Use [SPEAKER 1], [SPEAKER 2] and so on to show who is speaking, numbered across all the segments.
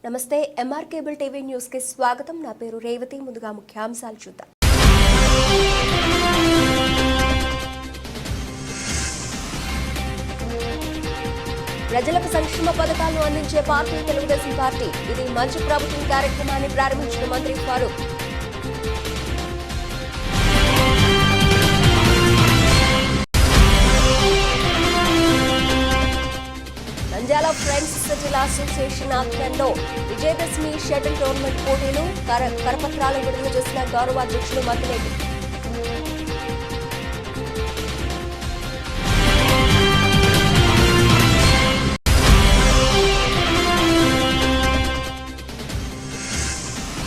[SPEAKER 1] నమస్తే MR cable TV news కి స్వాగతం. నా పేరు రేవతి. ముందుగా ముఖ్యాంశాలు చూద్దాం. ప్రజలకు సంక్షేమ పథకాలను అందించే పార్టీ తెలుగుదేశం పార్టీ. ఇది మంచి ప్రభుత్వం కార్యక్రమాన్ని ప్రారంభించిన మంత్రి ఫారూక్. నంద్యాల ఫ్రెండ్స్ జిల్లా అసోసియేషన్ ఆధ్వర్యంలో విజయదశమి షటిల్ టోర్నమెంట్ పోటీలు కరపత్రాలు విడుదల చేసిన గౌరవ అధ్యక్షులు మద్దిలేటి.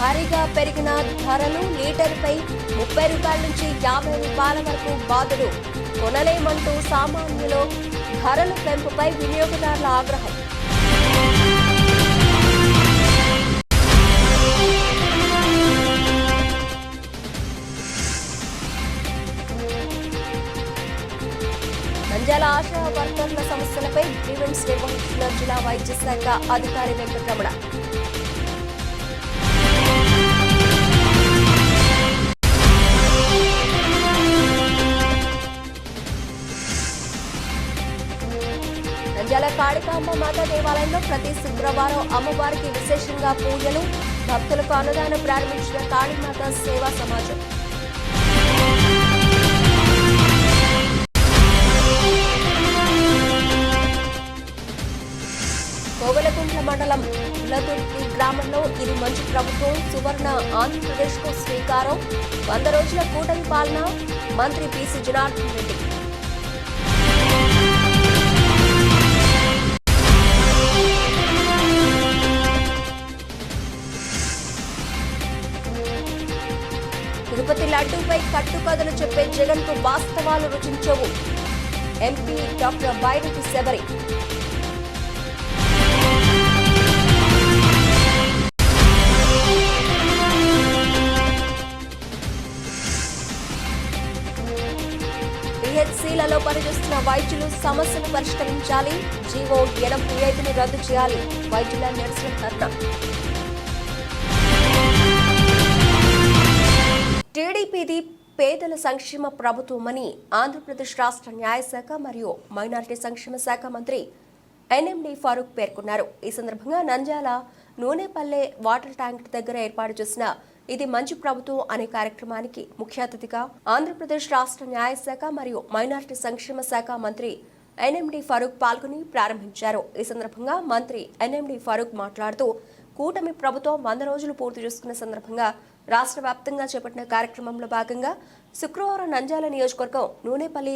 [SPEAKER 1] భారీగా పెరిగిన ధరలు లీటర్పై 30 రూపాయల నుంచి 50 రూపాయల వరకు బాధలు కొనలేమంటూ సామాన్యులు ధరల పెంపుపై వినియోగదారుల ఆగ్రహం. నంద్యాల ఆశా వర్కర్ల సమస్యలపై గ్రీవెన్స్ నిర్వహించిన జిల్లా వైద్య శాఖ అధికారి వెంకటరమణ. నంద్యాల కాళికాంబ మాతా దేవాలయంలో ప్రతి శుక్రవారం అమ్మవారికి విశేషంగా పూజలు, భక్తులకు అన్నదానం ప్రారంభించిన కాళీమాత సేవా సమాజం. కోవెలకుంట్ల మండలం ఉలదుర్తి గ్రామంలో ఇది మంచి ప్రభుత్వం సువర్ణ ఆంధ్రప్రదేశ్కు శ్రీకారం. 100 రోజుల కూటమి పాలన మంత్రి పీసీ జనార్దన్ రెడ్డి. తిరుపతి లడ్డూపై కట్టుకథలు చెప్పే జగన్ కు వాస్తవాలు రుచించవు. MP doctor Byreddy Shabari. పిహెచ్సిలలో పనిచేస్తున్న వైద్యులు సమస్యలు పరిష్కరించాలి. జీవో 85ను రద్దు చేయాలి. వైద్యుల నిరసన ధర్నా. టీడీపీది పేదల సంక్షేమ ప్రభుత్వమని ఆంధ్రప్రదేశ్ రాష్ట్ర న్యాయశాఖ మరియు మైనారిటీ సంక్షేమ శాఖ మంత్రి ఎన్ఎండి ఫారూక్ పేర్కొన్నారు. ఈ సందర్భంగా నంద్యాల నూనెపల్లె వాటర్ ట్యాంక్ దగ్గర ఏర్పాటు చేసిన ఇది మంచి ప్రభుత్వం అనే కార్యక్రమానికి ముఖ్య అతిథిగా ఆంధ్రప్రదేశ్ రాష్ట్ర న్యాయశాఖ మరియు మైనారిటీ సంక్షేమ శాఖ మంత్రి ఎన్ఎండి ఫారూక్ పాల్గొని ప్రారంభించారు. ఈ సందర్భంగా మంత్రి ఎన్ఎండి ఫారూక్ మాట్లాడుతూ కూటమి ప్రభుత్వం 100 రోజులు పూర్తి చేసుకున్న సందర్భంగా రాష్ట్ర వ్యాప్తంగా చేపట్టిన కార్యక్రమంలో భాగంగా శుక్రవారం నంద్యాల నియోజకవర్గం నూనెపల్లి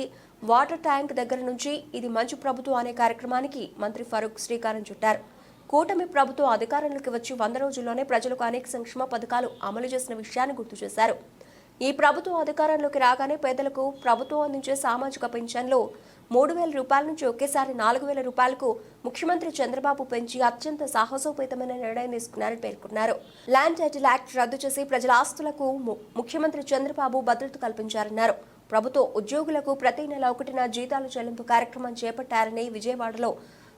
[SPEAKER 1] వాటర్ ట్యాంక్ దగ్గర నుంచి ఇది మంచి ప్రభుత్వం అనే కార్యక్రమానికి మంత్రి ఫారూక్ శ్రీకారం చుట్టారు. కూటమి ప్రభుత్వం అధికారంలోకి వచ్చి 100 రోజుల్లోనే ప్రజలకు అనేక సంక్షేమ పథకాలు అమలు చేసిన విషయాన్ని గుర్తు చేశారు. ఈ ప్రభుత్వం అధికారంలోకి రాగానే పేదలకు ప్రభుత్వం అందించే సామాజిక పింఛన్లు 3,000 రూపాయల నుంచి ఒకేసారి 4,000 రూపాయలకు ముఖ్యమంత్రి చంద్రబాబు పెంచి అత్యంత సాహసోపేతమైన నిర్ణయం తీసుకున్నారని పేర్కొన్నారు. ల్యాండ్ టైటిల్ యాక్ట్ రద్దు చేసి ప్రజల ఆస్తులకు ముఖ్యమంత్రి చంద్రబాబు భద్రత కల్పించారన్నారు. ప్రభుత్వ ఉద్యోగులకు ప్రతి నెల 1న జీతాలు చెల్లింపు కార్యక్రమం చేపట్టారని, విజయవాడలో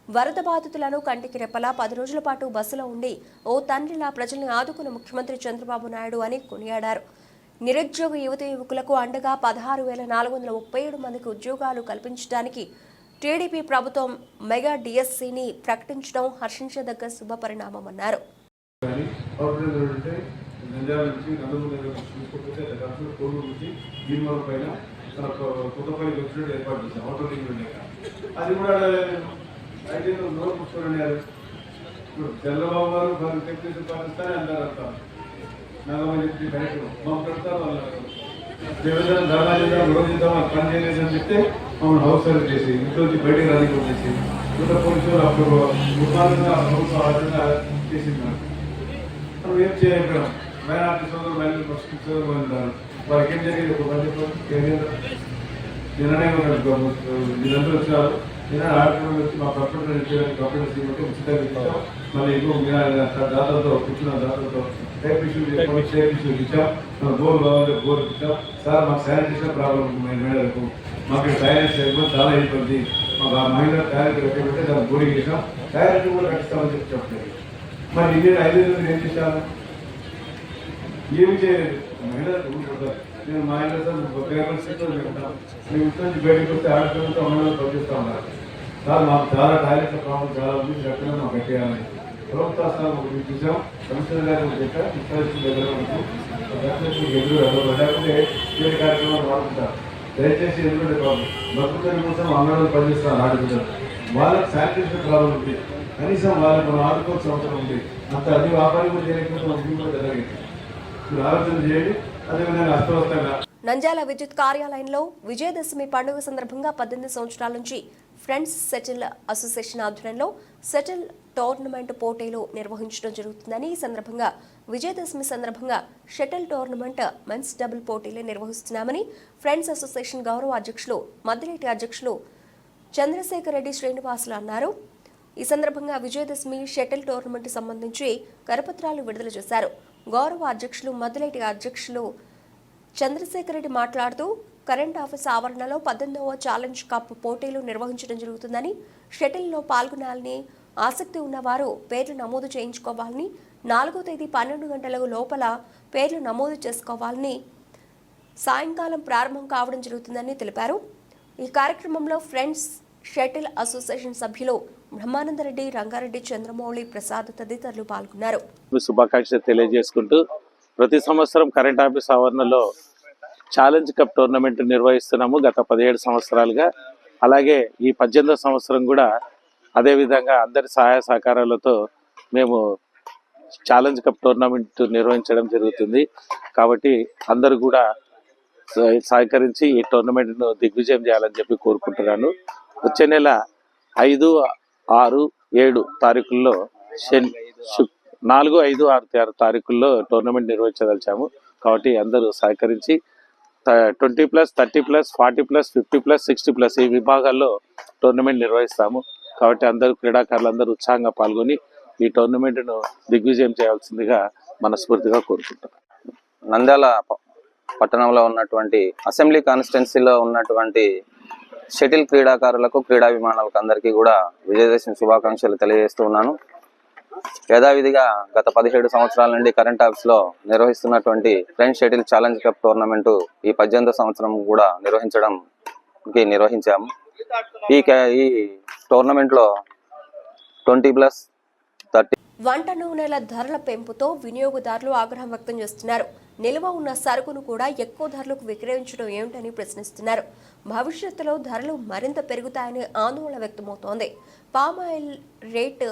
[SPEAKER 1] వరద బాధితులను కంటికి రెప్పలా 10 రోజుల పాటు బస్సులో ఉండి ఓ తండ్రిలా ప్రజల్ని ఆదుకున్న ముఖ్యమంత్రి చంద్రబాబు నాయుడు అని కొనియాడారు. నిరుద్యోగ యువకులకు అండగా 16,437 మందికి ఉద్యోగాలు కల్పించడానికి టీడీపీ ప్రభుత్వం మెగా డిఎస్సిని ప్రకటించడం హర్షించదగ్గ శుభ పరిణామమన్నారు.
[SPEAKER 2] పని చేయలేదని చెప్తే మమ్మల్ని హౌస్ అరెస్ట్ చేసి ఇంట్లోంచి బయటకు రానికి వచ్చేసి పోలీసులు అప్పుడు చేసింది. మనం ఏం చేయగలం? మైనార్టీ సోదరులు మైనార్టీ సోదరులు ఉంటారు. వారికి ఏం జరిగింది? ఒక నిన్ననే మీరందరూ వచ్చారు. నిన్న ఆడపిల్లలు వచ్చి మా కంప్యూటర్ చేయడానికి కంప్యూటర్ చేయమంటే ఉచితంగా ఇచ్చాం. మళ్ళీ ఇంకో దాతలతో కూర్చున్న దాతలతో టైప్ ఇష్యూ ఇచ్చాం. బోర్ కావాలి బోర్ ఇచ్చాం. సార్ మాకు శానిటేషన్ ప్రాబ్లం మేడలకు మాకు టాయిలెట్స్ అయిపోయి చాలా అయిపోయింది. మాకు ఆ మహిళ టాయిలెట్ కట్టబెట్టే దాన్ని బోరింగ్ చేసాం. టాయిలెట్ కూడా కట్టిస్తామని చెప్పి చెప్పలేదు. మరి ఇదే 5 ఏళ్ళు ఏం చేశాను? ఏమి చేయలేదు. నేను మా ఇంట్లో పేపర్ సీట్లో పెడతాను. మేము ఇంట్లో నుంచి బయటకు వస్తే ఆడపిల్లలతో అమ్మలో పనిచేస్తూ ఉన్నారు. సార్ మాకు చాలా టాయిలెట్ల ప్రాబ్లం చాలా ఉంది, ఎక్కడ మాకు కట్టేయాలని ప్రభుత్వ స్థానం ఒకటి చూసాం. కమిషనర్ గారు చెప్పారు, ఇన్స్టాలేషన్ దగ్గర ఎదురు లేకపోతే వేరే కార్యక్రమాలు వాడుకుంటారు. దయచేసి ఎందుకంటే బతుకుల కోసం అంగన్వాడీ పనిచేస్తున్నారు ఆడపిల్లలు, వాళ్ళకి శానిటేషన్ ప్రాబ్లం ఉంది, కనీసం వాళ్ళకి మనం ఆడుకోవాల్సిన అవసరం ఉంది. అంత అది వ్యాపారం కూడా చేయకపోతే మన కూడా జరిగింది. మీరు ఆలోచన చేయండి. అదేవిధంగా అస్తవ్యస్తంగా
[SPEAKER 1] నంద్యాల విద్యుత్ కార్యాలయంలో విజయదశమి పండుగ సందర్భంగా 18 సంవత్సరాల నుంచి ఫ్రెండ్స్ షటిల్ అసోసియేషన్ ఆధ్వర్యంలో షటిల్ టోర్నమెంట్ పోటీలు నిర్వహించడం జరుగుతుందని, ఈ సందర్భంగా విజయదశమి సందర్భంగా షటిల్ టోర్నమెంట్ మెన్స్ డబుల్ పోటీలు నిర్వహిస్తున్నామని ఫ్రెండ్స్ అసోసియేషన్ గౌరవ అధ్యక్షులు మద్దిలేటి అధ్యక్షులు చంద్రశేఖర్ రెడ్డి శ్రీనివాసులు అన్నారు. ఈ సందర్భంగా విజయదశమి షటిల్ టోర్నమెంట్ సంబంధించి కరపత్రాలు విడుదల చేశారు. గౌరవ అధ్యక్షులు మద్దిలేటి అధ్యక్షులు చంద్రశేఖర్ రెడ్డి మాట్లాడుతూ కరెంట్ ఆఫీస్ ఆవరణలో 18వ ఛాలెంజ్ కప్ పోటీలు నిర్వహించడం జరుగుతుందని, షటిల్లో పాల్గొనాలని ఆసక్తి ఉన్నవారు పేర్లు నమోదు చేయించుకోవాలని, 4వ తేదీ 12 గంటల లోపల పేర్లు నమోదు చేసుకోవాలని, సాయంకాలం ప్రారంభం కావడం జరుగుతుందని తెలిపారు. ఈ కార్యక్రమంలో ఫ్రెండ్స్ షటిల్ అసోసియేషన్ సభ్యులు బ్రహ్మానందరెడ్డి, రంగారెడ్డి, చంద్రమౌళి, ప్రసాద్ తదితరులు పాల్గొన్నారు.
[SPEAKER 3] శుభాకాంక్షలు తెలియజేసుకుంటూ ప్రతి సంవత్సరం కరెంట్ ఆఫీస్ ఆవరణలో ఛాలెంజ్ కప్ టోర్నమెంట్ నిర్వహిస్తున్నాము గత 17 సంవత్సరాలుగా. అలాగే ఈ 18వ సంవత్సరం కూడా అదేవిధంగా అందరి సహాయ సహకారాలతో మేము ఛాలెంజ్ కప్ టోర్నమెంట్ నిర్వహించడం జరుగుతుంది. కాబట్టి అందరూ కూడా సహకరించి ఈ టోర్నమెంట్ను దిగ్విజయం చేయాలని చెప్పి కోరుకుంటున్నాను. వచ్చే నెల 5, 6, 7 తారీఖుల్లో 4, 5, 6 తారీఖుల్లో టోర్నమెంట్ నిర్వహించదలిచాము. కాబట్టి అందరూ సహకరించి 20+, 30+, 40+, 50+, 60+ ఈ విభాగాల్లో టోర్నమెంట్ నిర్వహిస్తాము. కాబట్టి అందరూ క్రీడాకారులందరూ ఉత్సాహంగా పాల్గొని ఈ టోర్నమెంట్ను దిగ్విజయం చేయాల్సిందిగా మనస్ఫూర్తిగా కోరుకుంటున్నాను.
[SPEAKER 4] నంద్యాల పట్టణంలో ఉన్నటువంటి అసెంబ్లీ కాన్స్టిట్యున్సీలో ఉన్నటువంటి షటిల్ క్రీడాకారులకు, క్రీడాభిమానులకు అందరికీ కూడా విజయదశమి శుభాకాంక్షలు తెలియజేస్తూ ఉన్నాను. యథావిధిగా గత 17 సంవత్సరాల నుండి కరెంట్ ఆఫీస్ లో నిర్వహిస్తున్నటువంటి friends shuttle challenge cup tournament ఈ 18వ సంవత్సరం కూడా నిర్వహించాము. ఈ టోర్నమెంట్ లో 20+, 30
[SPEAKER 1] వంట నూనెల ధరల పెంపుతో వినియోగదారులు ఆగ్రహం వ్యక్తం చేస్తున్నారు. నిల్వ ఉన్న సరుకును కూడా ఎక్కువ ధరలకు విక్రయించడం ఏమిటని ప్రశ్నిస్తున్నారు. భవిష్యత్తులో ధరలు మరింత పెరుగుతాయని ఆందోళన వ్యక్తమవుతోంది. పామాయిల్ రేటు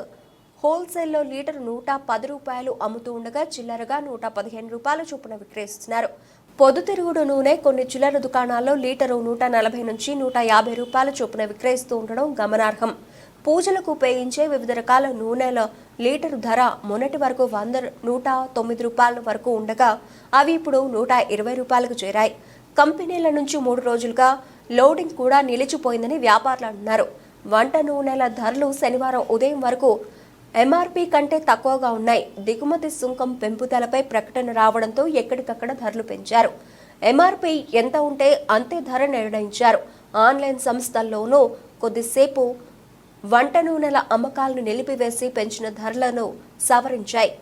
[SPEAKER 1] హోల్సేల్లో లీటరు 110 రూపాయలు అమ్ముతూ ఉండగా చిల్లరగా 115 రూపాయల చొప్పున విక్రయిస్తున్నారు. పొద్దుతిరుగుడు నూనె కొన్ని చిల్లర దుకాణాల్లో లీటరు 140 నుంచి 150 రూపాయల చొప్పున విక్రయిస్తూ ఉండడం గమనార్హం. పూజలకు ఉపయోగించే వివిధ రకాల నూనెల లీటరు ధర మొన్నటి వరకు 109 రూపాయల వరకు ఉండగా అవి ఇప్పుడు 120 రూపాయలకు చేరాయి. కంపెనీల నుంచి 3 రోజులుగా లోడింగ్ కూడా నిలిచిపోయిందని వ్యాపారులు అన్నారు. వంట నూనెల ధరలు శనివారం ఉదయం వరకు ఎంఆర్పీ కంటే తక్కువగా ఉన్నాయి. దిగుమతి సుంకం పెంపుదలపై ప్రకటన రావడంతో ఎక్కడికక్కడ ధరలు పెంచారు. ఎంఆర్పీ ఎంత ఉంటే అంతే ధర నిర్ణయించారు. ఆన్లైన్ సంస్థల్లోనూ కొద్దిసేపు వంట నూనెల అమ్మకాలను నిలిపివేసి పెంచిన ధరలను సవరించాయి.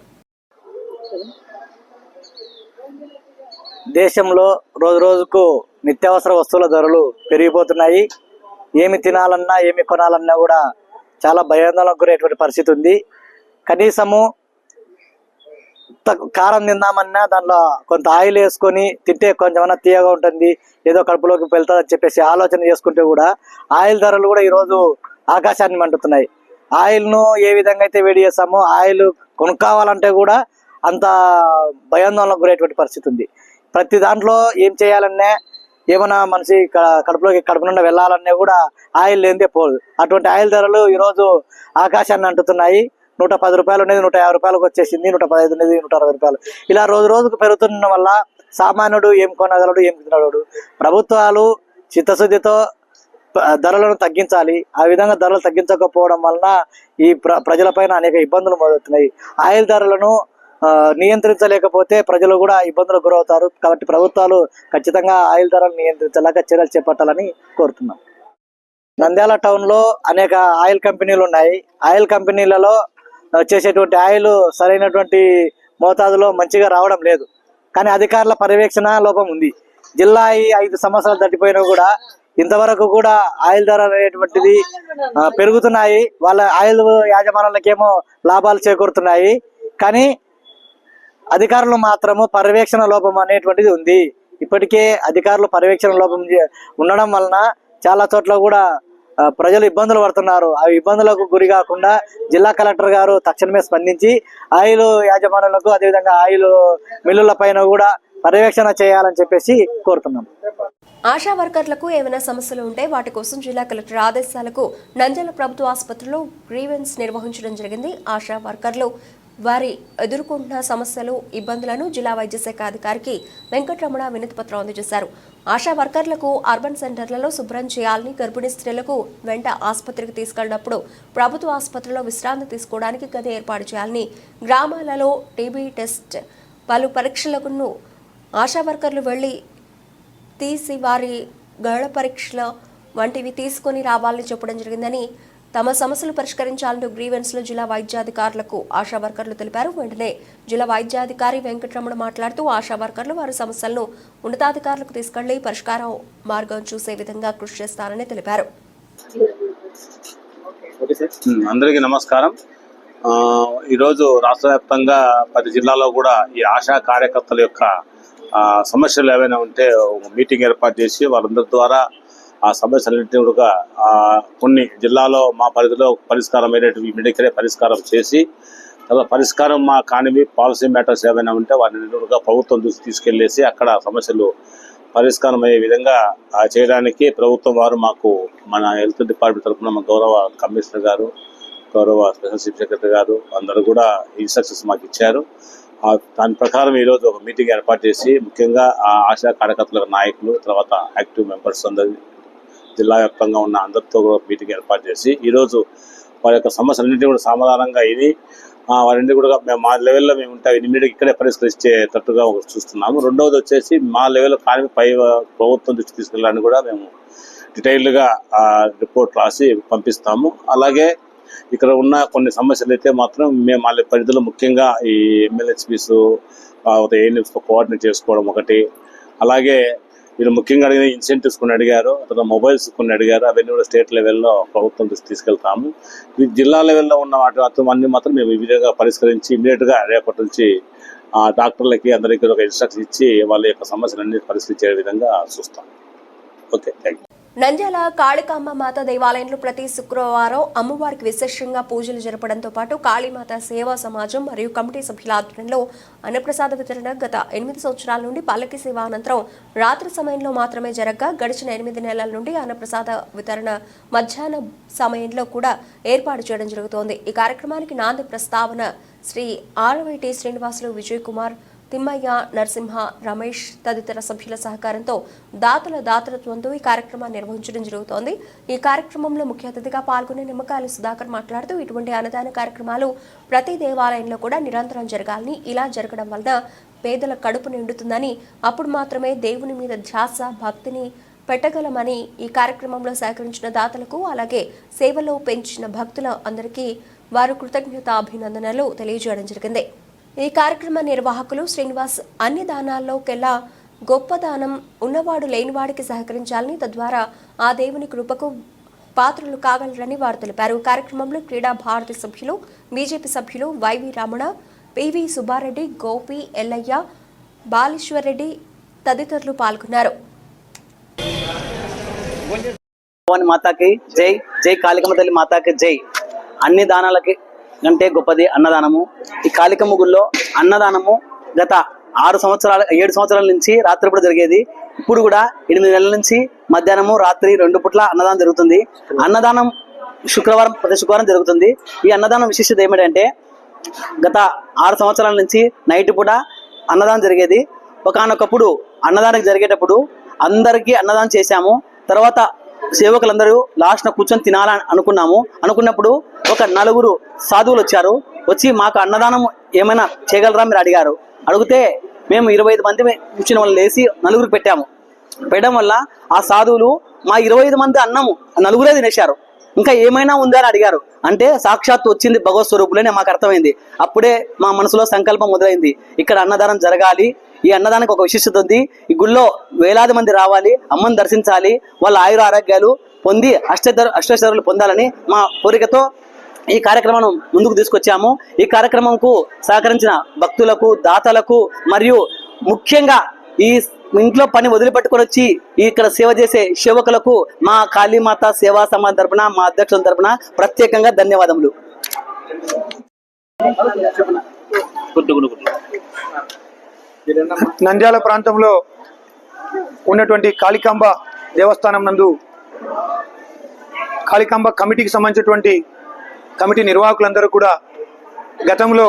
[SPEAKER 5] దేశంలో రోజు రోజుకు నిత్యావసర వస్తువుల ధరలు పెరిగిపోతున్నాయి. ఏమి తినాలన్నా, ఏమి కొనాలన్నా కూడా చాలా భయాందోళనకు గురైనటువంటి పరిస్థితి ఉంది. కనీసము కారం తిందామన్నా దాంట్లో కొంత ఆయిల్ వేసుకొని తింటే కొంచెమన్నా తీయగా ఉంటుంది, ఏదో కడుపులోకి వెళ్తుందని చెప్పేసి ఆలోచన చేసుకుంటే కూడా ఆయిల్ ధరలు కూడా ఈరోజు ఆకాశాన్ని మండుతున్నాయి. ఆయిల్ను ఏ విధంగా అయితే వేడి చేస్తామో ఆయిల్ కొనుక్కోవాలంటే కూడా అంత భయాందోళనకు గురైనటువంటి పరిస్థితి ఉంది. ప్రతి దాంట్లో ఏం చేయాలన్నా, ఏమైనా మనిషి కడుపు నుండి వెళ్ళాలన్నా కూడా ఆయిల్ లేనిదే పోదు. అటువంటి ఆయిల్ ధరలు ఈరోజు ఆకాశాన్ని అంటుతున్నాయి. 110 రూపాయలు ఉండేది 150 రూపాయలకు వచ్చేసింది, 115 ఉండేది 160 రూపాయలు. ఇలా రోజు రోజుకు పెరుగుతున్న వల్ల సామాన్యుడు ఏం కొనగలడు, ఏం తినగలడు. ప్రభుత్వాలు చిత్తశుద్ధితో ధరలను తగ్గించాలి. ఆ విధంగా ధరలు తగ్గించకపోవడం వలన ఈ ప్రజలపైన అనేక ఇబ్బందులు మొదలవుతున్నాయి. ఆయిల్ ధరలను నియంత్రించలేకపోతే ప్రజలు కూడా ఇబ్బందులకు గురవుతారు. కాబట్టి ప్రభుత్వాలు ఖచ్చితంగా ఆయిల్ ధరలు నియంత్రించలేక చర్యలు చేపట్టాలని కోరుతున్నాం. నంద్యాల టౌన్ లో అనేక ఆయిల్ కంపెనీలు ఉన్నాయి. ఆయిల్ కంపెనీలలో చేసేటువంటి ఆయిల్ సరైనటువంటి మోతాదులో మంచిగా రావడం లేదు. కానీ అధికారుల పర్యవేక్షణ లోపం ఉంది. జిల్లా ఈ 5 సంవత్సరాలు దాటిపోయినా కూడా ఇంతవరకు కూడా ఆయిల్ ధర అనేటువంటిది పెరుగుతున్నాయి. వాళ్ళ ఆయిల్ యాజమాన్యాలకేమో లాభాలు చేకూరుతున్నాయి. కానీ అధికారులు మాత్రము పర్యవేక్షణ లోపం అనేటువంటిది ఉంది. ఇప్పటికే అధికారులు పర్యవేక్షణ లోపం ఉండడం వలన చాలా చోట్ల కూడా ప్రజలు ఇబ్బందులు పడుతున్నారు. ఆ ఇబ్బందులకు గురి కాకుండా జిల్లా కలెక్టర్ గారు తక్షణమే స్పందించి ఆయిల్ యాజమాన్యాలకు అదేవిధంగా ఆయిల్ మిల్లుల పైన కూడా పర్యవేక్షణ చేయాలని చెప్పేసి కోరుతున్నాం.
[SPEAKER 1] ఆశా వర్కర్లకు ఏమైనా సమస్యలు ఉంటే వాటి కోసం జిల్లా కలెక్టర్ ఆదేశాలకు నంద్యాల ప్రభుత్వ ఆసుపత్రిలో గ్రీవెన్స్ నిర్వహించడం జరిగింది. ఆశా వర్కర్లు వారి ఎదుర్కొంటున్న సమస్యలు, ఇబ్బందులను జిల్లా వైద్య శాఖ అధికారికి వెంకటరమణ వినతి పత్రం అందజేశారు. ఆశా వర్కర్లకు అర్బన్ సెంటర్లలో శుభ్రం చేయాలని, గర్భిణీ స్త్రీలకు వెంట ఆసుపత్రికి తీసుకెళ్లినప్పుడు ప్రభుత్వ ఆసుపత్రిలో విశ్రాంతి తీసుకోవడానికి గది ఏర్పాటు చేయాలని, గ్రామాలలో టీబీ టెస్ట్, పలు పరీక్షలకు ఆశా వర్కర్లు వెళ్లి తీసి వారి గళ పరీక్షల వంటివి తీసుకొని రావాలని చెప్పడం జరిగిందని, తమ సమస్యలు పరిష్కరించాలంటూ గ్రీవెన్స్లో జిల్లా వైద్యాధికారులకు ఆశా వర్కర్లు తెలిపారు. వెంటనే జిల్లా వైద్యాధికారి వెంకటరమణ మాట్లాడుతూ ఆశా వర్కర్లు వారి సమస్యలను ఉన్నతాధికారులకు తీసుకెళ్లి పరిష్కారం మార్గం చూసే విధంగా కృషి చేస్తారని తెలిపారు.
[SPEAKER 3] అందరికీ నమస్కారం. ఈరోజు రాష్ట్ర వ్యాప్తంగా 10 జిల్లాలో కూడా ఈ ఆశా కార్యకర్తల యొక్క సమస్యలు ఏవైనా ఉంటే మీటింగ్ ఏర్పాటు చేసి వాళ్ళందరి ద్వారా ఆ సమస్యలన్నింటినీ కూడా కొన్ని జిల్లాలో మా పరిధిలో పరిష్కారం అయ్యేటివి ఇమ్మీడియట్గా పరిష్కారం చేసి, తర్వాత పరిష్కారం మా కానివి పాలసీ మ్యాటర్స్ ఏమైనా ఉంటే వాటిని కూడా ప్రభుత్వం తీసుకెళ్లేసి అక్కడ సమస్యలు పరిష్కారం అయ్యే విధంగా చేయడానికి ప్రభుత్వం వారు మాకు మన హెల్త్ డిపార్ట్మెంట్ తరఫున మా గౌరవ కమిషనర్ గారు, గౌరవ స్పెషల్ చీఫ్ సెక్రటరీ గారు అందరూ కూడా ఇన్స్ట్రక్షన్స్ మాకు ఇచ్చారు. దాని ప్రకారం ఈరోజు ఒక మీటింగ్ ఏర్పాటు చేసి ముఖ్యంగా ఆశా కార్యకర్తల నాయకులు, తర్వాత యాక్టివ్ మెంబర్స్ అందరి జిల్లా వ్యాప్తంగా ఉన్న అందరితో కూడా మీటింగ్ ఏర్పాటు చేసి ఈరోజు వారి యొక్క సమస్యలన్నింటినీ కూడా సమాధానంగా ఇది వారిని కూడా మేము మా లెవెల్లో మేము ఉంటే ఇమ్మీడియట్గా ఇక్కడే పరిష్కరించేటట్టుగా చూస్తున్నాము. రెండవది వచ్చేసి మా లెవెల్లో కానీ పై ప్రభుత్వం దృష్టి తీసుకెళ్ళడానికి కూడా మేము డీటెయిల్డ్గా రిపోర్ట్ రాసి పంపిస్తాము. అలాగే ఇక్కడ ఉన్న కొన్ని సమస్యలు అయితే మాత్రం మేము వాళ్ళ పరిధిలో ముఖ్యంగా ఈ MLHPs ఏఎన్ఎంస్తో కోఆర్డినేట్ చేసుకోవడం ఒకటి, అలాగే వీళ్ళు ముఖ్యంగా అడిగిన ఇన్సెంటివ్స్ కొన్ని అడిగారు, తర్వాత మొబైల్స్ కొన్ని అడిగారు. అవన్నీ కూడా స్టేట్ లెవెల్లో ప్రభుత్వం తీసుకెళ్తాము. ఈ జిల్లా లెవెల్లో ఉన్న వాటి అన్ని మాత్రం మేము ఈ విధంగా పరిష్కరించి ఇమీడియట్గా రేపటి నుంచి డాక్టర్లకి అందరికీ ఒక ఇన్స్ట్రక్షన్ ఇచ్చి వాళ్ళ యొక్క సమస్యలన్నీ పరిష్కరించే విధంగా చూస్తాం. Okay, thank you.
[SPEAKER 1] Nandyal Kalikamba మాత దేవాలయంలో ప్రతి శుక్రవారం అమ్మవారికి విశేషంగా పూజలు జరపడంతో పాటు కాళీమాత సేవా సమాజం మరియు కమిటీ సభ్యుల ఆధ్వర్యంలో అన్నప్రసాద వితరణ గత 8 సంవత్సరాల నుండి పల్లకి సేవ అనంతరం రాత్రి సమయంలో మాత్రమే జరగగా గడిచిన 8 నెలల నుండి అన్నప్రసాద వితరణ మధ్యాహ్న సమయంలో కూడా ఏర్పాటు చేయడం జరుగుతోంది. ఈ కార్యక్రమానికి నాంది ప్రస్తావన శ్రీ ఆర్వైటి శ్రీనివాసులు, విజయ్ కుమార్, తిమ్మయ్య, నరసింహ, రమేష్ తదితర సభ్యుల సహకారంతో దాతృత్వంతో ఈ కార్యక్రమాన్ని నిర్వహించడం జరుగుతోంది. ఈ కార్యక్రమంలో ముఖ్య అతిథిగా పాల్గొనే నిమ్మకాయల సుధాకర్ మాట్లాడుతూ ఇటువంటి అన్నదాన కార్యక్రమాలు ప్రతి దేవాలయంలో కూడా నిరంతరం జరగాలని, ఇలా జరగడం వలన పేదల కడుపు నిండుతుందని, అప్పుడు మాత్రమే దేవుని మీద ధ్యాస, భక్తిని పెట్టగలమని ఈ కార్యక్రమంలో సహకరించిన దాతలకు, అలాగే సేవలో పెంచిన భక్తుల అందరికీ వారు కృతజ్ఞతాభినందనలు తెలియజేయడం జరిగింది. ఈ కార్యక్రమ నిర్వాహకులు శ్రీనివాస్ అన్ని దానాల్లోకెల్లా గొప్ప దానం ఉన్నవాడు లేనివాడికి సహకరించాలని, తద్వారా ఆ దేవుని కృపకు పాత్రలు కాగలరని వారు తెలిపారు. కార్యక్రమంలో క్రీడా భారతి సభ్యులు, బీజేపీ సభ్యులు వైవి రమణ, పివి సుబ్బారెడ్డి, గోపి, ఎల్లయ్య, బాలేశ్వర్ తదితరులు పాల్గొన్నారు.
[SPEAKER 6] మాతాకి జై, జై కాళికమ్మ తల్లి మాతాకి జై. అన్ని దానాలకి కంటే గొప్పది అన్నదానము. ఈ కాళికమ్మ గుళ్ళో అన్నదానము గత 7 సంవత్సరాల నుంచి రాత్రిపూట జరిగేది. ఇప్పుడు కూడా 8 నెలల నుంచి మధ్యాహ్నము, రాత్రి 2 పూట్ల అన్నదానం జరుగుతుంది. అన్నదానం ప్రతి శుక్రవారం జరుగుతుంది. ఈ అన్నదానం విశిష్టత ఏమిటంటే గత 6 సంవత్సరాల నుంచి నైట్ పూట అన్నదానం జరిగేది. ఒకనొకప్పుడు అన్నదానం జరిగేటప్పుడు అందరికీ అన్నదానం చేశాము. తర్వాత సేవకులందరూ లాస్ట్న కూర్చొని తినాలని అనుకున్నప్పుడు ఒక 4 సాధువులు వచ్చి మాకు అన్నదానం ఏమైనా చేయగలరా మీరు అడిగారు. అడిగితే మేము 25 మంది కూర్చుని వాళ్ళు లేసి 4 పెట్టాము. పెట్టడం వల్ల ఆ సాధువులు మా 25 మంది అన్నము 4 తినేశారు. ఇంకా ఏమైనా ఉందా అని అడిగారు. అంటే సాక్షాత్ వచ్చింది భగవత్ స్వరూపులనే మాకు అర్థమైంది. అప్పుడే మా మనసులో సంకల్పం మొదలైంది, ఇక్కడ అన్నదానం జరగాలి, ఈ అన్నదానికి ఒక విశిష్టత ఉంది, ఈ గుళ్ళో వేలాది మంది రావాలి, అమ్మని దర్శించాలి, వాళ్ళ ఆయుర ఆరోగ్యాలు పొంది అష్టైశ్వర్యాలు పొందాలని మా కోరికతో ఈ కార్యక్రమం ముందుకు తీసుకొచ్చాము. ఈ కార్యక్రమంకు సహకరించిన భక్తులకు, దాతలకు మరియు ముఖ్యంగా ఈ ఇంట్లో పని వదిలిపెట్టుకొని వచ్చి ఇక్కడ సేవ చేసే సేవకులకు మా కాళీమాత సేవా సమాజ్ తరపున, మా అధ్యక్షుల తరపున ప్రత్యేకంగా ధన్యవాదములు.
[SPEAKER 7] నంద్యాల ప్రాంతంలో ఉన్నటువంటి కాళికాంబ దేవస్థానం నందు కాళికాంబ కమిటీకి సంబంధించినటువంటి కమిటీ నిర్వాహకులందరూ కూడా గతంలో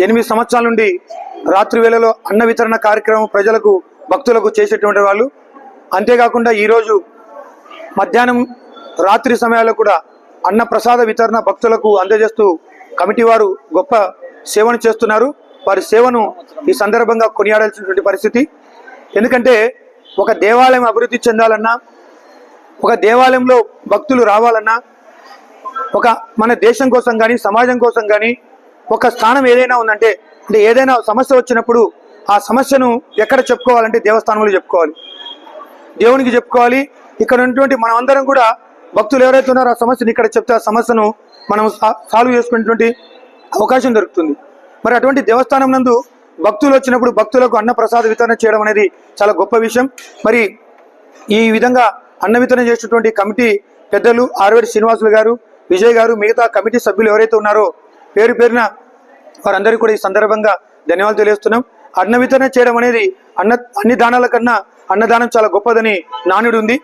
[SPEAKER 7] 8 సంవత్సరాల నుండి రాత్రి వేళలో అన్న వితరణ కార్యక్రమం ప్రజలకు, భక్తులకు చేసేటువంటి వాళ్ళు. అంతేకాకుండా ఈరోజు మధ్యాహ్నం, రాత్రి సమయాల్లో కూడా అన్న ప్రసాద వితరణ భక్తులకు అందజేస్తూ కమిటీ వారు గొప్ప సేవను చేస్తున్నారు. వారి సేవను ఈ సందర్భంగా కొనియాడాల్సినటువంటి పరిస్థితి. ఎందుకంటే ఒక దేవాలయం అభివృద్ధి చెందాలన్నా, ఒక దేవాలయంలో భక్తులు రావాలన్నా, ఒక మన దేశం కోసం కానీ సమాజం కోసం కానీ ఒక స్థానం ఏదైనా ఉందంటే, అంటే ఏదైనా సమస్య వచ్చినప్పుడు ఆ సమస్యను ఎక్కడ చెప్పుకోవాలంటే దేవస్థానంలో చెప్పుకోవాలి, దేవునికి చెప్పుకోవాలి. ఇక్కడ ఉన్నటువంటి మనం అందరం కూడా భక్తులు ఎవరైతే ఉన్నారో ఆ సమస్యను ఇక్కడ చెప్తే ఆ సమస్యను మనం సాల్వ్ చేసుకునేటువంటి అవకాశం దొరుకుతుంది. మరి అటువంటి దేవస్థానం నందు భక్తులు వచ్చినప్పుడు భక్తులకు అన్న ప్రసాద వితరణ చేయడం అనేది చాలా గొప్ప విషయం. మరి ఈ విధంగా అన్న వితరణ చేసినటువంటి కమిటీ పెద్దలు ఆర్వేడి శ్రీనివాసులు గారు, విజయ్ గారు, మిగతా కమిటీ సభ్యులు ఎవరైతే ఉన్నారో పేరు పేరున వారందరికీ కూడా ఈ సందర్భంగా ధన్యవాదాలు తెలియజేస్తున్నాం. అన్న వితరణ చేయడం అనేది అన్ని దానాల కన్నా అన్నదానం చాలా గొప్పదని నానుడి ఉంది.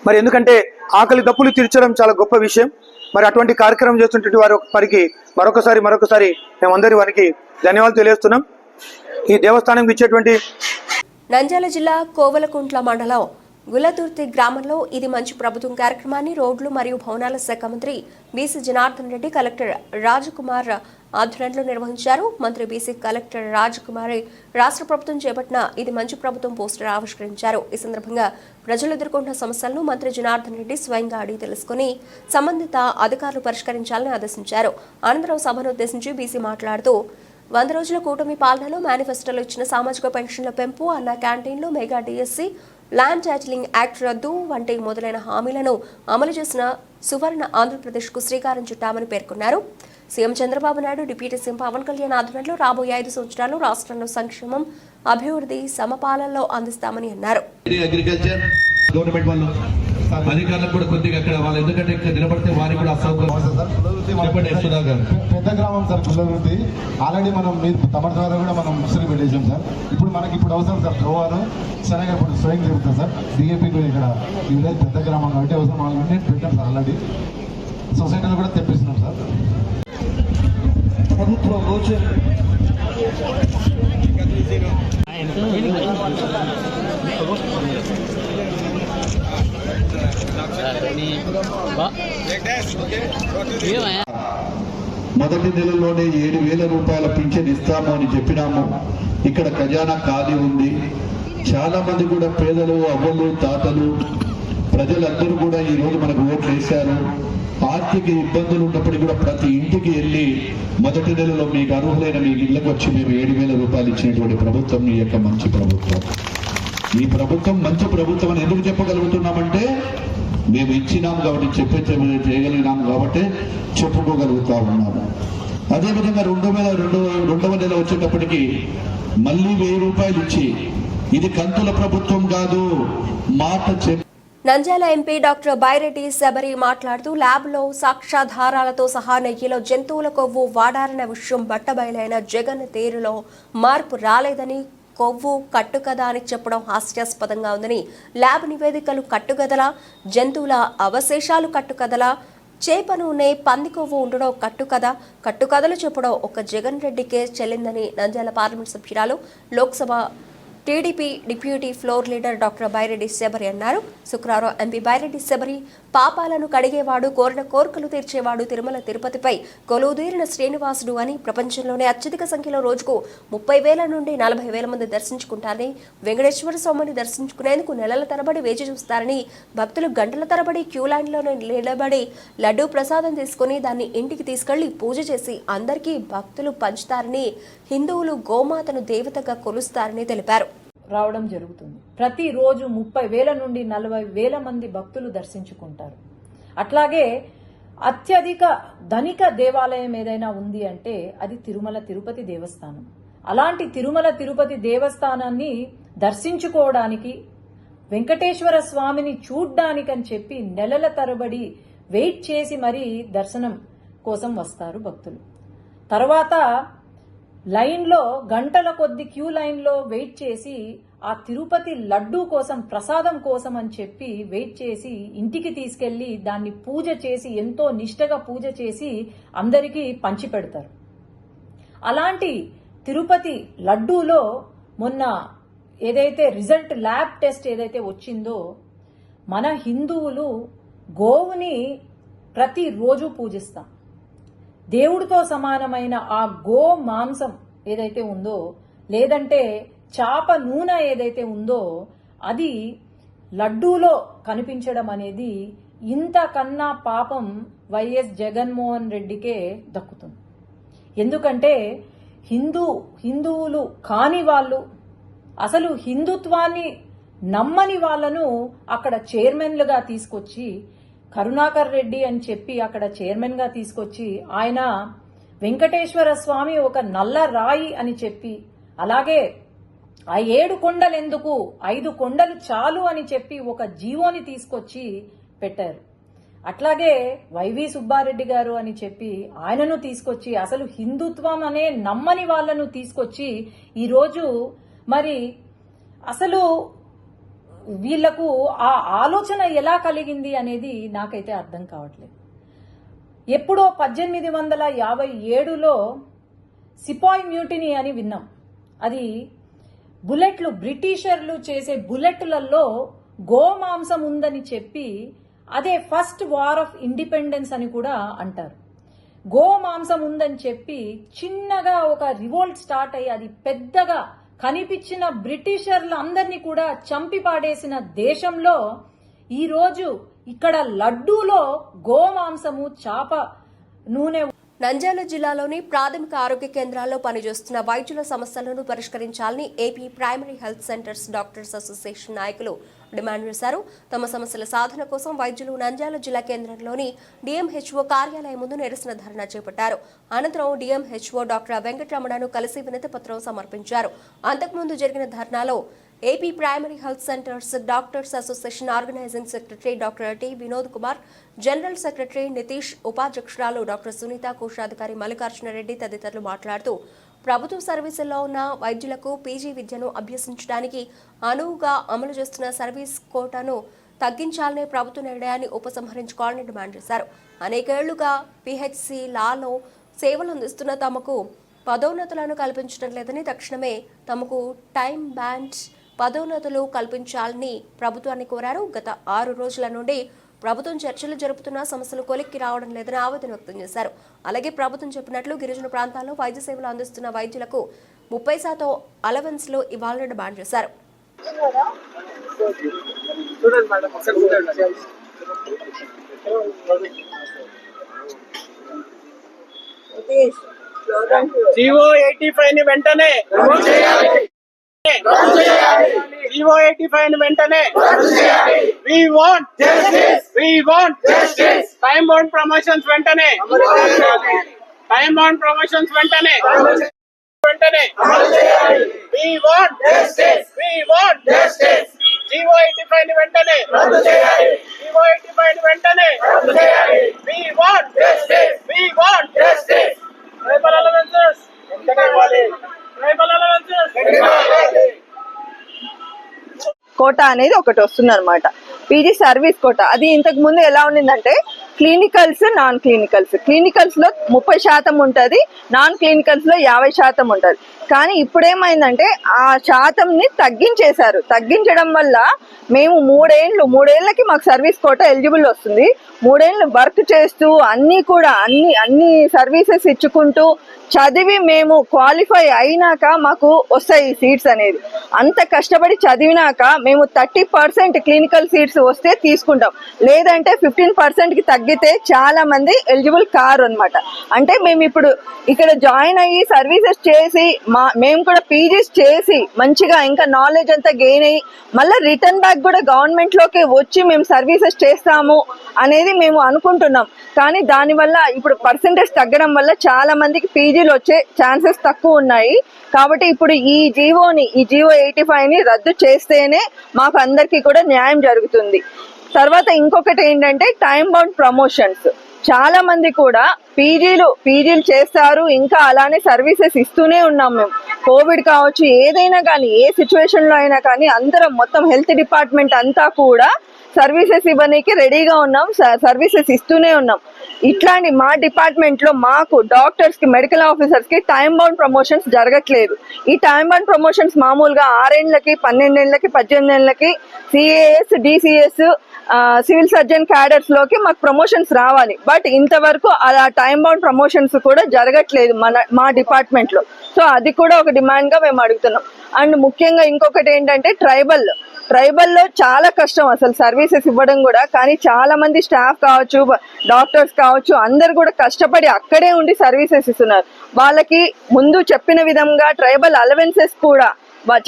[SPEAKER 7] మరి ఎందుకంటే ఆకలి దప్పులు తీర్చడం చాలా గొప్ప విషయం. మరి అటువంటి కార్యక్రమం చేస్తున్నటువంటి వారికి మరొకసారి మేమందరి వారికి ధన్యవాదాలు తెలియజేస్తున్నాం. ఈ దేవస్థానం ఇచ్చేటువంటి
[SPEAKER 1] నంద్యాల జిల్లా కోవలకుంట్ల మండలం గులతుర్తి గ్రామంలో ఇది మంచి ప్రభుత్వం కార్యక్రమాన్ని రోడ్లు మరియు భవనాల శాఖ మంత్రి బీసీ జనార్దన్ రెడ్డి, కలెక్టర్ రాజకుమార్ ఆధ్వర్యంలో నిర్వహించారు. మంత్రి బీసీ కలెక్టర్ రాజకుమారి రాష్ట్ర ప్రభుత్వం చేపట్టిన ఇది మంచి ప్రభుత్వం పోస్టర్ ఆవిష్కరించారు. ఈ సందర్భంగా ప్రజలు ఎదుర్కొంటున్న సమస్యలను మంత్రి జనార్దన్ రెడ్డి స్వయంగా అడిగి తెలుసుకుని సంబంధిత అధికారులు పరిష్కరించాలని ఆదేశించారు. అనంతరం సభను ఉద్దేశించి బీసీ మాట్లాడుతూ 100 రోజుల కూటమి పాలనలో మేనిఫెస్టోలో ఇచ్చిన సామాజిక పెన్షన్ల పెంపు, అన్న క్యాంటీన్లు, mega DSC, land titling act రద్దు వంటి మొదలైన హామీలను అమలు చేసిన సువర్ణ ఆంధ్రప్రదేశ్కు శ్రీకారం చుట్టామని పేర్కొన్నారు. CM Chandrababu Naidu, deputy CM Pawan Kalyan ఆధ్వర్యంలో రాబోయే 5 సంవత్సరాలు రాష్ట్రంలో సంక్షేమం, అభివృద్ధి సమపాలనలో అందిస్తామని అన్నారు.
[SPEAKER 8] అధికారులకు కూడా కొద్దిగా అక్కడ వాళ్ళు ఎందుకంటే ఇక్కడ నిలబడితే వారికి కూడా
[SPEAKER 9] పెద్ద గ్రామం సార్ కులవృత్తి. ఆల్రెడీ మనం తమ ద్వారా కూడా మనం ముసలి పెట్టేసాం సార్. ఇప్పుడు మనకి అవసరం సార్ గోవాను సరిగా ఇప్పుడు స్వయం జరుగుతుంది సార్. డిఏపీ కూడా ఇక్కడ ఈ విలేజ్ పెద్ద గ్రామం కాబట్టి అవసరం యూనిట్ పెట్టాం సార్. ఆల్రెడీ సొసైటీలో కూడా తెప్పిస్తున్నాం సార్. ప్రభుత్వం రోజు
[SPEAKER 10] మొదటి నెలలోనే 7,000 రూపాయల పింఛన్ ఇస్తాము అని చెప్పినాము. ఇక్కడ ఖజానా ఖాళీ ఉంది. చాలా మంది కూడా పేదలు, అవ్వలు, తాతలు, ప్రజలందరూ కూడా ఈ రోజు మనకు ఓట్లు వేశారు. ఆర్థిక ఇబ్బందులు ఉన్నప్పటికీ కూడా ప్రతి ఇంటికి వెళ్ళి మొదటి నెలలో మీకు అర్హులైన మీ ఇళ్లకు వచ్చి మేము 7,000 రూపాయలు ఇచ్చినటువంటి ప్రభుత్వం ఈ యొక్క మంచి ప్రభుత్వం. ఈ ప్రభుత్వం మంచి ప్రభుత్వం అని ఎందుకు చెప్పగలుగుతున్నామంటే మేము ఇచ్చినాం కాబట్టి చేయగలిగినాము కాబట్టి చెప్పుకోగలుగుతా ఉన్నాము. అదేవిధంగా 2వ నెల వచ్చేటప్పటికి మళ్ళీ 1,000 రూపాయలు ఇచ్చి ఇది కంతుల ప్రభుత్వం కాదు మాట చెప్పి.
[SPEAKER 1] నంద్యాల ఎంపీ డాక్టర్ బైరెడ్డి శబరి మాట్లాడుతూ ల్యాబ్లో సాక్ష్యాధారాలతో సహా నెయ్యిలో జంతువుల కొవ్వు వాడారన్న విషయం బట్టబయలైన జగన్ తీరులో మార్పు రాలేదని, కొవ్వు కట్టుకథ అని చెప్పడం హాస్యాస్పదంగా ఉందని, ల్యాబ్ నివేదికలు కట్టుకథలా, జంతువుల అవశేషాలు కట్టుకథలా, చేప నూనె, పంది కొవ్వు ఉండడం కట్టుకథలు చెప్పడం ఒక జగన్ రెడ్డికే చెల్లిందని నంద్యాల పార్లమెంట్ సభ్యురాలు, Lok Sabha TDP deputy floor leader doctor Byreddy Sabari అన్నారు. శుక్రవారం ఎంపీ బైరెడ్డి శబరి పాపాలను కడిగేవాడు, కోరిన కోరికలు తీర్చేవాడు, తిరుమల తిరుపతిపై కొలువుదీరిన శ్రీనివాసుడు అని ప్రపంచంలోనే అత్యధిక సంఖ్యలో రోజుకు 30,000 నుండి 40,000 మంది దర్శించుకుంటారని, వెంకటేశ్వర స్వామిని దర్శించుకునేందుకు నెలల తరబడి వేచి చూస్తారని, భక్తులు గంటల తరబడి క్యూ లైన్లోనే నిలబడి లడ్డూ ప్రసాదం తీసుకుని దాన్ని ఇంటికి తీసుకెళ్లి పూజ చేసి అందరికీ భక్తులు పంచుతారని, హిందువులు గోమాతను దేవతగా కొలుస్తారని తెలిపారు.
[SPEAKER 11] రావడం జరుగుతుంది. ప్రతిరోజు 30,000 నుండి 40,000 మంది భక్తులు దర్శించుకుంటారు. అట్లాగే అత్యధిక ధనిక దేవాలయం ఏదైనా ఉంది అంటే అది తిరుమల తిరుపతి దేవస్థానం. అలాంటి తిరుమల తిరుపతి దేవస్థానాన్ని దర్శించుకోవడానికి, వెంకటేశ్వర స్వామిని చూడ్డానికని చెప్పి నెలల తరబడి వెయిట్ చేసి మరీ దర్శనం కోసం వస్తారు భక్తులు. తర్వాత లైన్లో గంటల కొద్ది క్యూ లైన్లో వెయిట్ చేసి ఆ తిరుపతి లడ్డూ కోసం, ప్రసాదం కోసం అని చెప్పి వెయిట్ చేసి ఇంటికి తీసుకెళ్లి దాన్ని పూజ చేసి, ఎంతో నిష్టగా పూజ చేసి అందరికీ పంచిపెడతారు. అలాంటి తిరుపతి లడ్డూలో మొన్న ఏదైతే రిజల్ట్ ల్యాబ్ టెస్ట్ ఏదైతే వచ్చిందో, మన హిందువులు గోవుని ప్రతిరోజు పూజిస్తాం. దేవుడితో సమానమైన ఆ గో మాంసం ఏదైతే ఉందో, లేదంటే చాప నూనె ఏదైతే ఉందో, అది లడ్డూలో కనిపించడం అనేది ఇంతకన్నా పాపం వైఎస్ జగన్మోహన్ రెడ్డికే దక్కుతుంది. ఎందుకంటే హిందువులు కాని వాళ్ళు, అసలు హిందుత్వాన్ని నమ్మని వాళ్లను అక్కడ చైర్మన్లుగా తీసుకొచ్చి, కరుణాకర్ రెడ్డి అని చెప్పి అక్కడ చైర్మన్ గా తీసుకొచ్చి, ఆయన వెంకటేశ్వర స్వామి ఒక నల్ల రాయి అని చెప్పి, అలాగే ఆ 7 కొండలు ఎందుకు, 5 కొండలు చాలు అని చెప్పి ఒక జీవోని తీసుకొచ్చి పెట్టారు. అట్లాగే వైవి సుబ్బారెడ్డి గారు అని చెప్పి ఆయనను తీసుకొచ్చి, అసలు హిందుత్వం అనే నమ్మని వాళ్లను తీసుకొచ్చి ఈరోజు మరి అసలు వీళ్లకు ఆ ఆలోచన ఎలా కలిగింది అనేది నాకైతే అర్థం కావట్లేదు. ఎప్పుడో 1857లో సిపాయి మ్యూటినీ అని విన్నాం. అది బుల్లెట్లు, బ్రిటిషర్లు చేసే బుల్లెట్లలో గోమాంసం ఉందని చెప్పి అదే ఫస్ట్ వార్ ఆఫ్ ఇండిపెండెన్స్ అని కూడా అంటారు. గోమాంసం ఉందని చెప్పి చిన్నగా ఒక రివోల్ట్ స్టార్ట్ అయ్యి అది పెద్దగా కనిపించిన బ్రిటిషర్లు అందరినీ కూడా చంపి పాడేసిన దేశంలో ఈరోజు ఇక్కడ లడ్డూలో గోమాంసము, చాప నూనె.
[SPEAKER 1] నంద్యాల జిల్లాలోని ప్రాథమిక ఆరోగ్య కేంద్రాల్లో పనిచేస్తున్న వైద్యుల సమస్యలను పరిష్కరించాలని AP primary health centres doctors association నాయకులు డిమాండ్ చేశారు. తమ సమస్యల సాధన కోసం వైద్యులు నంద్యాల జిల్లా కేంద్రంలోని డిఎంహెచ్ఓ కార్యాలయం ముందు నిరసన ధర్నా చేపట్టారు. అనంతరం డిఎంహెచ్ఓ డాక్టర్ వెంకటరమణను కలిసి వినతి పత్రం సమర్పించారు. అంతకుముందు జరిగిన ధర్నాలో AP primary health centres doctors association organising secretary doctor T Vinod Kumar, general secretary Nitish, ఉపాధ్యక్షురాలు డాక్టర్ సునీత, కోశాధికారి మల్లికార్జున రెడ్డి తదితరులు మాట్లాడుతూ ప్రభుత్వ సర్వీసుల్లో ఉన్న వైద్యులకు పీజీ విద్యను అభ్యసించడానికి అనువుగా అమలు చేస్తున్న సర్వీస్ కోటాను తగ్గించాలనే ప్రభుత్వ నిర్ణయాన్ని ఉపసంహరించుకోవాలని డిమాండ్ చేశారు. అనేకేళ్లుగా పిహెచ్సి లాలో సేవలు అందిస్తున్న తమకు పదోన్నతులను కల్పించడం లేదని, తక్షణమే తమకు టైం బ్యాండ్ పదోన్నతులు కల్పించాలని ప్రభుత్వాన్ని కోరారు. గత 6 రోజుల నుండి ప్రభుత్వం చర్చలు జరుపుతున్న సమస్యలు కొలిక్కి రావడం లేదని ఆవేదన వ్యక్తం చేశారు. అలాగే ప్రభుత్వం చెప్పినట్లు గిరిజన ప్రాంతాల్లో వైద్య సేవలు అందిస్తున్న వైద్యులకు 30% అలవెన్స్లు ఇవ్వాలని డిమాండ్ చేశారు.
[SPEAKER 12] జీవో 85 ని వెంటనే జీవో 85 ని వెంటనే we want justice time bound promotions వెంటనే time bound promotions వెంటనే we want justice జీవో 85 ని వెంటనే జీవో 85 ని వెంటనే we want justice tribal allowances
[SPEAKER 13] quota అనేది ఒకటి వస్తుంది అనమాట. పీజీ సర్వీస్ కోటా అది ఇంతకు ముందు ఎలా ఉండిందంటే క్లినికల్స్, నాన్ క్లినికల్స్. క్లినికల్స్ లో 30% ఉంటుంది, నాన్ క్లినికల్స్ లో 50% ఉంటుంది. కానీ ఇప్పుడేమైందంటే ఆ శాతంని తగ్గించేశారు. తగ్గించడం వల్ల మేము మూడేళ్లకి మాకు సర్వీస్ కోటా ఎలిజిబుల్ వస్తుంది. 3 ఏళ్ళు వర్క్ చేస్తూ అన్ని సర్వీసెస్ ఇచ్చుకుంటూ చదివి మేము క్వాలిఫై అయినాక మాకు వస్తాయి సీట్స్ అనేది. అంత కష్టపడి చదివినాక మేము 30% క్లినికల్ సీట్స్ వస్తే తీసుకుంటాం, లేదంటే 15%కి తగ్గితే చాలా మంది ఎలిజిబుల్ కారు అనమాట. అంటే మేము ఇప్పుడు ఇక్కడ జాయిన్ అయ్యి సర్వీసెస్ చేసి మేము కూడా పీజీస్ చేసి మంచిగా ఇంకా నాలెడ్జ్ అంతా గెయిన్ అయ్యి మళ్ళీ రిటర్న్ బ్యాక్ కూడా గవర్నమెంట్ లోకి వచ్చి మేము సర్వీసెస్ చేస్తాము అనేది మేము అనుకుంటున్నాం. కానీ దానివల్ల ఇప్పుడు పర్సెంటేజ్ తగ్గడం వల్ల చాలా మందికి పీజీలు వచ్చే ఛాన్సెస్ తక్కువ ఉన్నాయి. కాబట్టి ఇప్పుడు ఈ జీవో 85ని రద్దు చేస్తేనే మాకు అందరికీ కూడా న్యాయం జరుగుతుంది. తర్వాత ఇంకొకటి ఏంటంటే టైం బౌండ్ ప్రమోషన్స్. చాలా మంది కూడా పీజీలు చేస్తారు, ఇంకా అలానే సర్వీసెస్ ఇస్తూనే ఉన్నాం మేము. కోవిడ్ కావచ్చు, ఏదైనా కానీ ఏ సిచ్యువేషన్ లో అయినా కానీ అందరం మొత్తం హెల్త్ డిపార్ట్మెంట్ అంతా కూడా సర్వీసెస్ ఇవ్వడానికి రెడీగా ఉన్నాం, సర్వీసెస్ ఇస్తూనే ఉన్నాం. ఇట్లాంటి మా డిపార్ట్మెంట్ లో మాకు డాక్టర్స్ కి, మెడికల్ ఆఫీసర్స్ కి టైం బౌండ్ ప్రమోషన్స్ జరగట్లేదు. ఈ టైం బౌండ్ ప్రమోషన్స్ మామూలుగా 6 ఏళ్లకి, 12 ఏళ్లకి, 18 ఏళ్లకి CAS, DCS, civil surgeon cadres లోకి మాకు ప్రమోషన్స్ రావాలి. బట్ ఇంతవరకు అలా టైం బౌండ్ ప్రమోషన్స్ కూడా జరగట్లేదు మా డిపార్ట్మెంట్ లో. సో అది కూడా ఒక డిమాండ్ గా మేము అడుగుతున్నాం. అండ్ ముఖ్యంగా ఇంకొకటి ఏంటంటే ట్రైబల్లో చాలా కష్టం అసలు సర్వీసెస్ ఇవ్వడం కూడా. కానీ చాలా మంది స్టాఫ్ కావచ్చు, డాక్టర్స్ కావచ్చు, అందరు కూడా కష్టపడి అక్కడే ఉండి సర్వీసెస్ ఇస్తున్నారు. వాళ్ళకి ముందు చెప్పిన విధంగా ట్రైబల్ అలవెన్సెస్ కూడా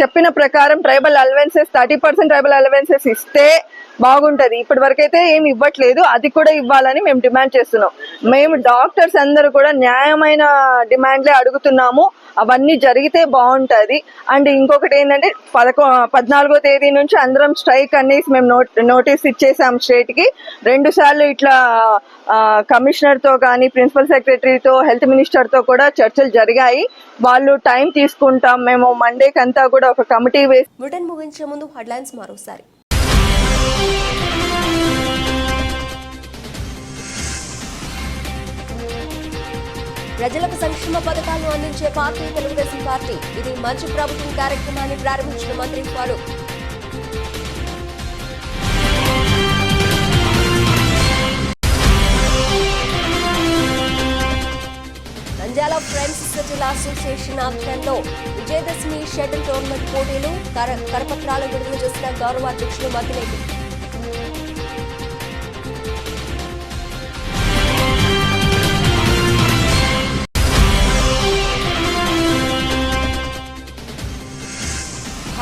[SPEAKER 13] చెప్పిన ప్రకారం ట్రైబల్ అలవెన్సెస్ 30% ట్రైబల్ అలవెన్సెస్ ఇస్తే బాగుంటది. ఇప్పటి వరకైతే ఏమి ఇవ్వట్లేదు, అది కూడా ఇవ్వాలని మేము డిమాండ్ చేస్తున్నాం. మేము డాక్టర్స్ అందరూ కూడా న్యాయమైన డిమాండ్లే అడుగుతున్నాము, అవన్నీ జరిగితే బాగుంటది. అండ్ ఇంకొకటి ఏంటంటే 14వ తేదీ నుంచి అందరం స్ట్రైక్ అనేసి మేము నోటీస్ ఇచ్చేసాం స్టేట్ కి. 2 సార్లు ఇట్లా కమిషనర్ తో కానీ, ప్రిన్సిపల్ సెక్రటరీతో, హెల్త్ మినిస్టర్ తో కూడా చర్చలు జరిగాయి. వాళ్ళు టైం తీసుకుంటాం, మేము మండేకి అంతా కూడా ఒక కమిటీ వేసి.
[SPEAKER 1] బులెటిన్ ముగించే ముందు హెడ్లైన్స్ మరోసారి. ప్రజలకు సంక్షేమ పథకాలను అందించే పార్టీ తెలుగుదేశం పార్టీ. ఇది మంచి ప్రభుత్వం కార్యక్రమాన్ని ప్రారంభించిన మంత్రి ఫారూక్. నంద్యాల ఫ్రెండ్స్ సిటీల అసోసియేషన్ ఆధ్వర్యంలో విజయదశమి షటిల్ టోర్నమెంట్ పోటీలు, కరపత్రాలు విడుదల చేసిన గౌరవ అధ్యక్షులు మద్దిలేటి.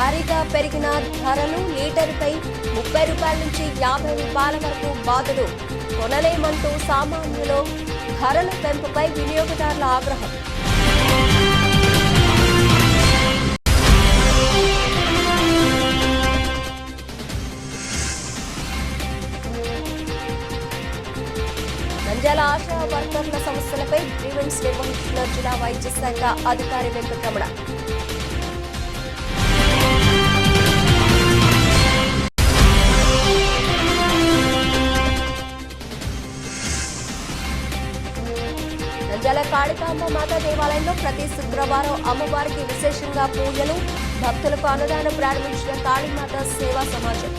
[SPEAKER 1] భారీగా పెరిగిన ధరలు, లీటరుపై 30 రూపాయల నుంచి 50 రూపాయల వరకు బాధలు. కొనలేమంటూ సామాన్యులు ధరల పెంపుపై వినియోగదారుల ఆగ్రహం. నంద్యాల ఆశా వర్కర్ల సమస్యలపై గ్రీవెన్స్ నిర్వహించిన జిల్లా వైద్య శాఖ అధికారి వెంకటరమణ. నంద్యాల కాళికాంబ మాతా దేవాలయంలో ప్రతి శుక్రవారం అమ్మవారికి విశేషంగా పూజలు, భక్తులకు అన్నదానం ప్రారంభించిన కాళీమాత సేవా సమాజం.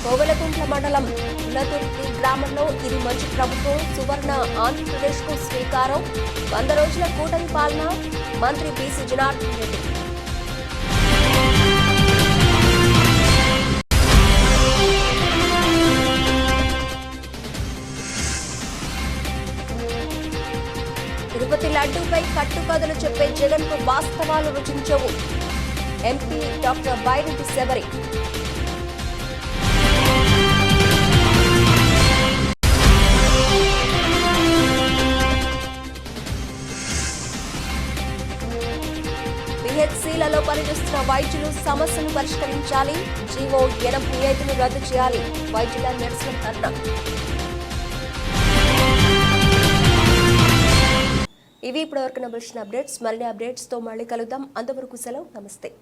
[SPEAKER 1] కోవెలకుంట్ల మండలం ఉలతుర్తి గ్రామంలో ఇది మంచి ప్రభుత్వం, సువర్ణ ఆంధ్రప్రదేశ్ కు శ్రీకారం. 100 రోజుల కూటమి పాలన, మంత్రి బీసీ జనార్దన్ రెడ్డి. తిరుపతి లడ్డూపై కట్టుకథలు చెప్పే జగన్ కు వాస్తవాలు రుచించవు. MP doctor Byreddy Shabari. పిహెచ్సిలలో పనిచేస్తున్న వైద్యులు సమస్యను పరిష్కరించాలి. జీవో 85ను రద్దు చేయాలి. వైద్యుల నిరసన ధర్నా. ఇవి ఇప్పటివరకు నడిచిన అప్డేట్స్. మరిన్ని అప్డేట్స్తో మళ్ళీ కలుద్దాం. అంతవరకు సెలవు. నమస్తే.